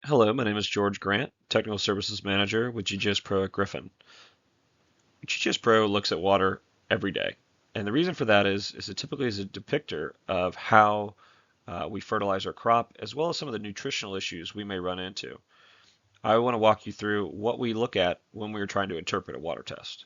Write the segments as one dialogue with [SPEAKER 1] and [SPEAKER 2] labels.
[SPEAKER 1] Hello, my name is George Grant, Technical Services Manager with GGS Pro at Griffin. GGS Pro looks at water every day, and the reason for that is it typically is a depictor of how we fertilize our crop, as well as some of the nutritional issues we may run into. I want to walk you through what we look at when we are trying to interpret a water test.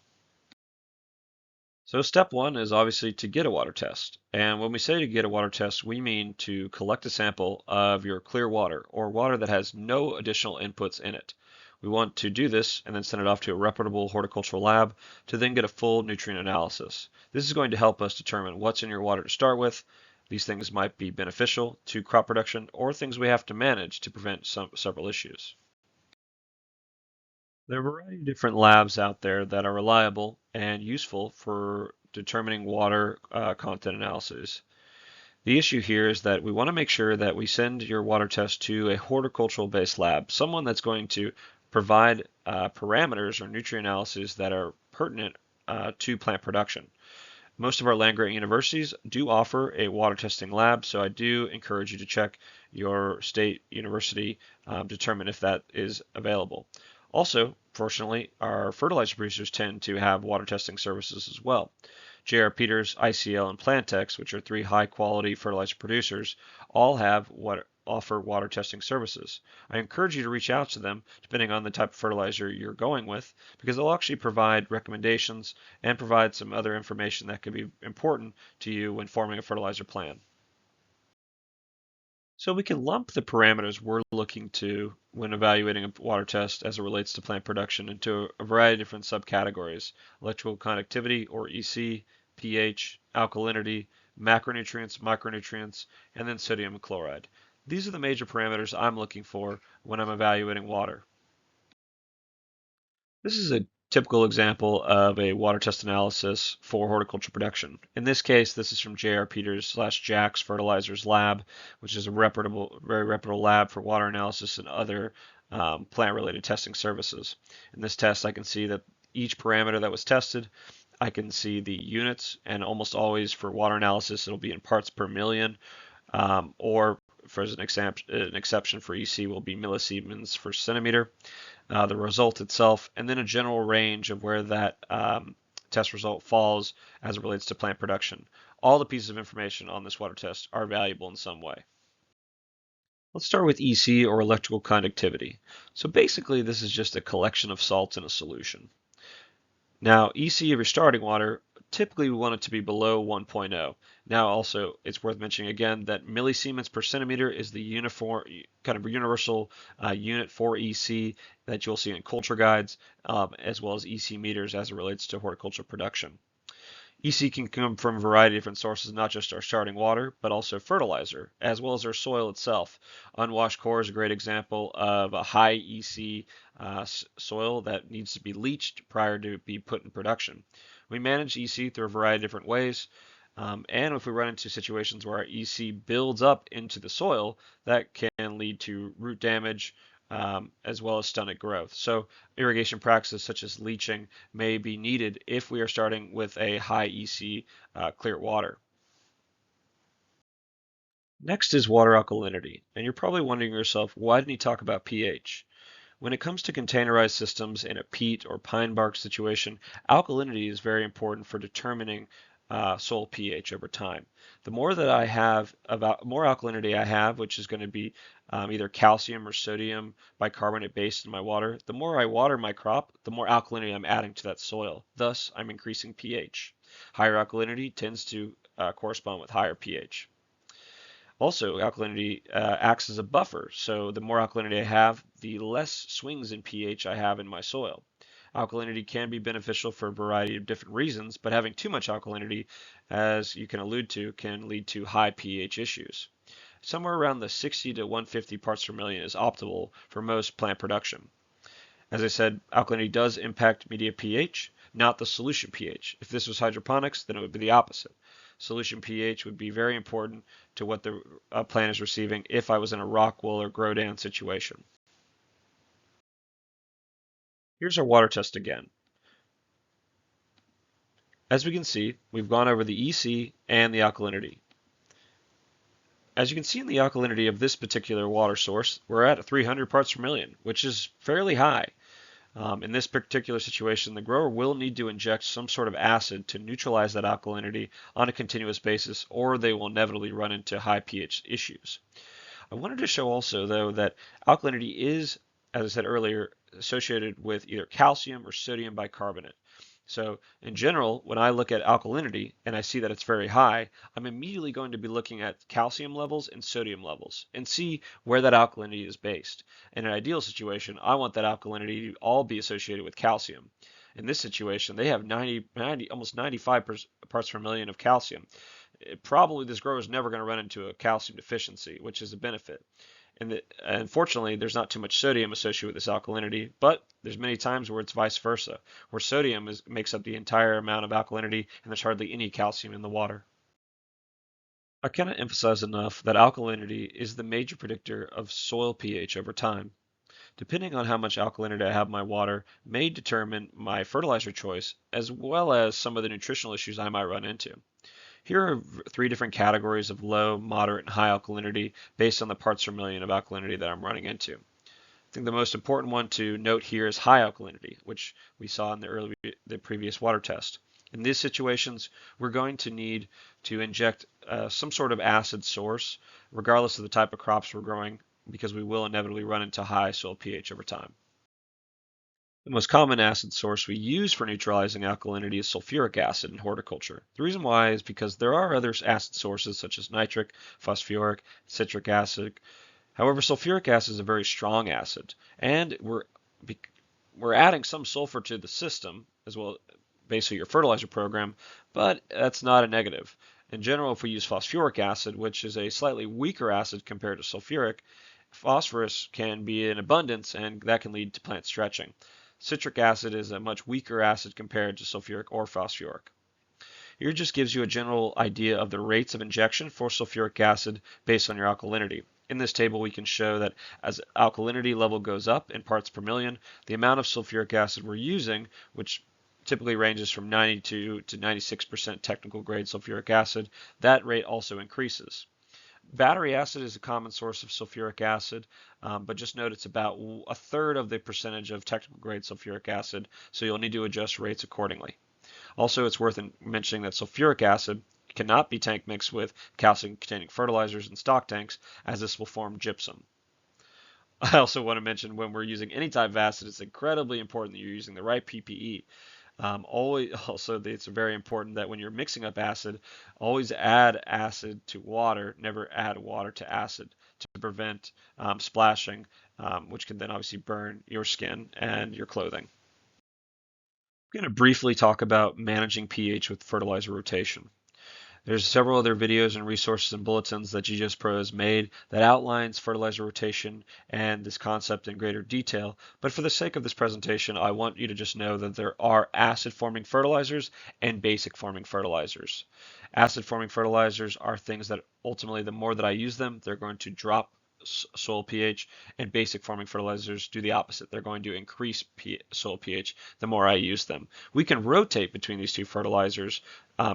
[SPEAKER 1] So step one is obviously to get a water test. And when we say to get a water test, we mean to collect a sample of your clear water or water that has no additional inputs in it. We want to do this and then send it off to a reputable horticultural lab to then get a full nutrient analysis. This is going to help us determine what's in your water to start with. These things might be beneficial to crop production or things we have to manage to prevent several issues. There are a variety of different labs out there that are reliable and useful for determining water content analysis. The issue here is that we want to make sure that we send your water test to a horticultural based lab, someone that's going to provide parameters or nutrient analyses that are pertinent to plant production. Most of our land grant universities do offer a water testing lab, so I do encourage you to check your state university, determine if that is available. Also, fortunately, our fertilizer producers tend to have water testing services as well. J.R. Peters, ICL, and Plantex, which are three high-quality fertilizer producers, all have offer water testing services. I encourage you to reach out to them depending on the type of fertilizer you're going with, because they'll actually provide recommendations and provide some other information that could be important to you when forming a fertilizer plan. So we can lump the parameters we're looking to when evaluating a water test as it relates to plant production into a variety of different subcategories: electrical conductivity or EC, pH, alkalinity, macronutrients, micronutrients, and then sodium chloride. These are the major parameters I'm looking for when I'm evaluating water. This is a typical example of a water test analysis for horticulture production. In this case, this is from J.R. Peters / Jack's Fertilizers Lab, which is a very reputable lab for water analysis and other plant-related testing services. In this test, I can see that each parameter that was tested, I can see the units, and almost always for water analysis, it'll be in parts per million, or for as an exception for EC will be millisiemens per centimeter, the result itself, and then a general range of where that test result falls as it relates to plant production. All the pieces of information on this water test are valuable in some way. Let's start with EC, or electrical conductivity. So basically this is just a collection of salts in a solution. Now, EC of your starting water, typically we want it to be below 1.0. Now, also, it's worth mentioning again that millisiemens per centimeter is the uniform, kind of universal unit for EC that you'll see in culture guides, as well as EC meters as it relates to horticulture production. EC can come from a variety of different sources, not just our starting water, but also fertilizer, as well as our soil itself. Unwashed core is a great example of a high EC soil that needs to be leached prior to be put in production. We manage EC through a variety of different ways. And if we run into situations where our EC builds up into the soil, that can lead to root damage, as well as stunted growth. So irrigation practices such as leaching may be needed if we are starting with a high EC clear water. Next is water alkalinity, and you're probably wondering yourself, why didn't he talk about pH? When it comes to containerized systems in a peat or pine bark situation, alkalinity is very important for determining soil pH over time. The more that I have, about more alkalinity I have, which is going to be either calcium or sodium bicarbonate based in my water, the more I water my crop, the more alkalinity I'm adding to that soil. Thus, I'm increasing pH. Higher alkalinity tends to correspond with higher pH. Also, alkalinity acts as a buffer, so the more alkalinity I have, the less swings in pH I have in my soil. Alkalinity can be beneficial for a variety of different reasons, but having too much alkalinity, as you can allude to, can lead to high pH issues. Somewhere around the 60 to 150 parts per million is optimal for most plant production. As I said, alkalinity does impact media pH, not the solution pH. If this was hydroponics, then it would be the opposite. Solution pH would be very important to what the plant is receiving if I was in a rock wool or grow down situation. Here's our water test again. As we can see, we've gone over the EC and the alkalinity. As you can see in the alkalinity of this particular water source, we're at 300 parts per million, which is fairly high. In this particular situation, the grower will need to inject some sort of acid to neutralize that alkalinity on a continuous basis, or they will inevitably run into high pH issues. I wanted to show also, though, that alkalinity is, as I said earlier, associated with either calcium or sodium bicarbonate. So in general, when I look at alkalinity and I see that it's very high, I'm immediately going to be looking at calcium levels and sodium levels and see where that alkalinity is based. In an ideal situation, I want that alkalinity to all be associated with calcium. In this situation, they have almost 95 parts per million of calcium. Probably this grower is never going to run into a calcium deficiency, which is a benefit. And unfortunately, there's not too much sodium associated with this alkalinity, but there's many times where it's vice versa, where sodium makes up the entire amount of alkalinity and there's hardly any calcium in the water. I cannot emphasize enough that alkalinity is the major predictor of soil pH over time. Depending on how much alkalinity I have in my water may determine my fertilizer choice, as well as some of the nutritional issues I might run into. Here are three different categories of low, moderate, and high alkalinity based on the parts per million of alkalinity that I'm running into. I think the most important one to note here is high alkalinity, which we saw in the previous water test. In these situations, we're going to need to inject some sort of acid source, regardless of the type of crops we're growing, because we will inevitably run into high soil pH over time. The most common acid source we use for neutralizing alkalinity is sulfuric acid in horticulture. The reason why is because there are other acid sources such as nitric, phosphoric, citric acid. However, sulfuric acid is a very strong acid, and we're adding some sulfur to the system as well, basically your fertilizer program, but that's not a negative. In general, if we use phosphoric acid, which is a slightly weaker acid compared to sulfuric, phosphorus can be in abundance and that can lead to plant stretching. Citric acid is a much weaker acid compared to sulfuric or phosphoric. Here just gives you a general idea of the rates of injection for sulfuric acid based on your alkalinity. In this table, we can show that as alkalinity level goes up in parts per million, the amount of sulfuric acid we're using, which typically ranges from 92 to 96% technical grade sulfuric acid, that rate also increases. Battery acid is a common source of sulfuric acid, but just note it's about a third of the percentage of technical grade sulfuric acid, so you'll need to adjust rates accordingly. Also, it's worth mentioning that sulfuric acid cannot be tank mixed with calcium-containing fertilizers in stock tanks, as this will form gypsum. I also want to mention when we're using any type of acid, it's incredibly important that you're using the right PPE. It's very important that when you're mixing up acid, always add acid to water, never add water to acid to prevent splashing, which can then obviously burn your skin and your clothing. I'm going to briefly talk about managing pH with fertilizer rotation. There's several other videos and resources and bulletins that GGS Pro has made that outlines fertilizer rotation and this concept in greater detail. But for the sake of this presentation, I want you to just know that there are acid-forming fertilizers and basic-forming fertilizers. Acid-forming fertilizers are things that ultimately, the more that I use them, they're going to drop soil pH, and basic forming fertilizers do the opposite. They're going to increase soil pH the more I use them. We can rotate between these two fertilizers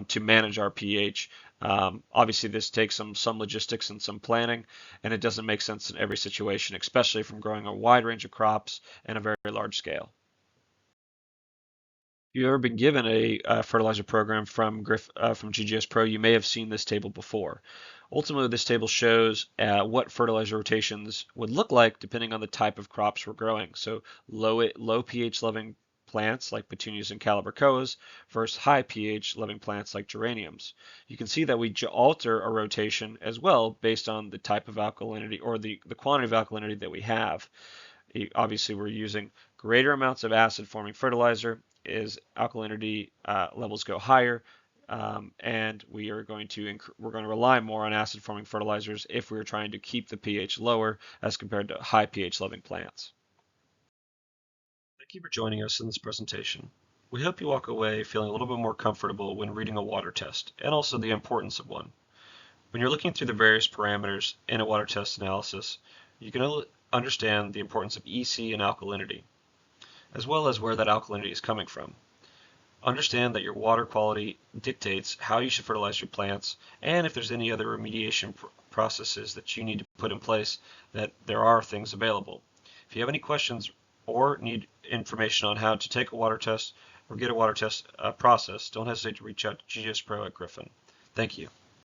[SPEAKER 1] to manage our pH. Obviously, this takes some logistics and some planning, and it doesn't make sense in every situation, especially from growing a wide range of crops in a very large scale. If you've ever been given a fertilizer program from GGS Pro, you may have seen this table before. Ultimately, this table shows what fertilizer rotations would look like depending on the type of crops we're growing. So low pH loving plants like petunias and calibrachoas versus high pH loving plants like geraniums. You can see that we alter a rotation as well based on the type of alkalinity or the quantity of alkalinity that we have. Obviously, we're using greater amounts of acid forming fertilizer as alkalinity levels go higher. And we're going to rely more on acid forming fertilizers if we're trying to keep the pH lower as compared to high pH loving plants. Thank you for joining us in this presentation. We hope you walk away feeling a little bit more comfortable when reading a water test and also the importance of one. When you're looking through the various parameters in a water test analysis, you can understand the importance of EC and alkalinity, as well as where that alkalinity is coming from. Understand that your water quality dictates how you should fertilize your plants and if there's any other remediation processes that you need to put in place, that there are things available. If you have any questions or need information on how to take a water test or get a water test process, don't hesitate to reach out to GS Pro at Griffin. Thank you.